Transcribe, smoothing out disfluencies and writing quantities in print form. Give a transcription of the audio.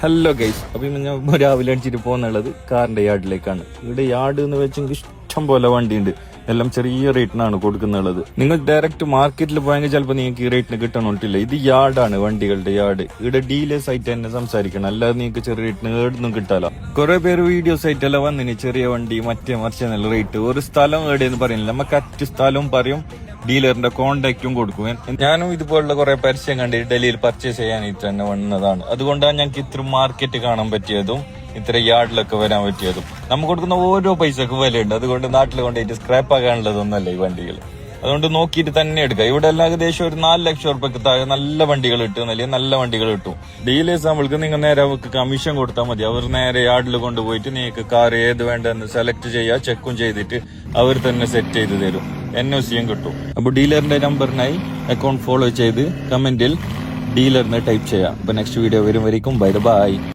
Hello guys, അപ്പൊ ഞാൻ രാവിലെ അടിച്ചിട്ട് പോകുന്നുള്ളത് കാറിന്റെ യാർഡിലേക്കാണ്. ഇവിടെ യാർഡ് എന്ന് വെച്ചെങ്കിൽ ഇഷ്ടം പോലെ വണ്ടിയുണ്ട്. എല്ലാം ചെറിയ റേറ്റിനാണ് കൊടുക്കുന്നുള്ളത്. നിങ്ങൾ ഡയറക്റ്റ് മാർക്കറ്റിൽ പോയെങ്കിൽ ചിലപ്പോൾ നിങ്ങൾക്ക് ഈ റേറ്റിന് കിട്ടണമെന്നില്ല. ഇത് യാർഡാണ്, വണ്ടികളുടെ യാർഡ്. ഇവിടെ ഡീലേഴ്സ് ആയിട്ട് തന്നെ സംസാരിക്കണം, അല്ലാതെ നിങ്ങൾക്ക് ചെറിയ റേറ്റിന് ഏടൊന്നും കിട്ടാല. കുറെ പേര് വീഡിയോസ് ആയിട്ടെല്ലാം വന്നിന് ചെറിയ വണ്ടി മറ്റേ മറിച്ച റേറ്റ്. ഒരു സ്ഥലം എവിടെയെന്ന് പറയുന്നില്ല, നമുക്ക് അറ്റ് സ്ഥലവും പറയും, ഡീലറിന്റെ കോണ്ടാക്റ്റും കൊടുക്കും. ഞാനും ഇതുപോലുള്ള കുറെ പരസ്യം കണ്ട് ഡൽഹിയിൽ പർച്ചേസ് ചെയ്യാനായിട്ട് തന്നെ വന്നതാണ്. അതുകൊണ്ടാണ് ഞങ്ങൾക്ക് ഇത്ര മാർക്കറ്റ് കാണാൻ പറ്റിയതും ഇത്ര യാർഡിലൊക്കെ വരാൻ പറ്റിയതും. നമുക്ക് കൊടുക്കുന്ന ഓരോ പൈസക്ക് വിലയുണ്ട്. അതുകൊണ്ട് നാട്ടിൽ കൊണ്ടുപോയിട്ട് സ്ക്രാപ്പ് ആകാനുള്ളതൊന്നല്ല ഈ വണ്ടികൾ. അതുകൊണ്ട് നോക്കിയിട്ട് തന്നെ എടുക്കുക. ഇവിടെ എല്ലാം ഏകദേശം ഒരു 4 ലക്ഷം ഉറുപ്പക്ക് താഴെ നല്ല വണ്ടികൾ കിട്ടും, അല്ലെങ്കിൽ നല്ല വണ്ടികൾ കിട്ടും. ഡീലേഴ്സ് നമ്മൾക്ക് നിങ്ങൾ നേരെ അവർക്ക് കമ്മീഷൻ കൊടുത്താൽ മതി. അവർ നേരെ യാർഡിൽ കൊണ്ടുപോയിട്ട് നിങ്ങൾക്ക് കാർ ഏത് വേണ്ടെന്ന് സെലക്ട് ചെയ്യുക, ചെക്കും ചെയ്തിട്ട് അവർ തന്നെ സെറ്റ് ചെയ്ത് തരും. NOCയും കിട്ടും. അപ്പൊ ഡീലറിന്റെ നമ്പറിനായി അക്കൗണ്ട് ഫോളോ ചെയ്ത് കമന്റിൽ ഡീലറിന് ടൈപ്പ് ചെയ്യാം. അപ്പൊ നെക്സ്റ്റ് വീഡിയോ വരും വരയ്ക്കും. Bye bye.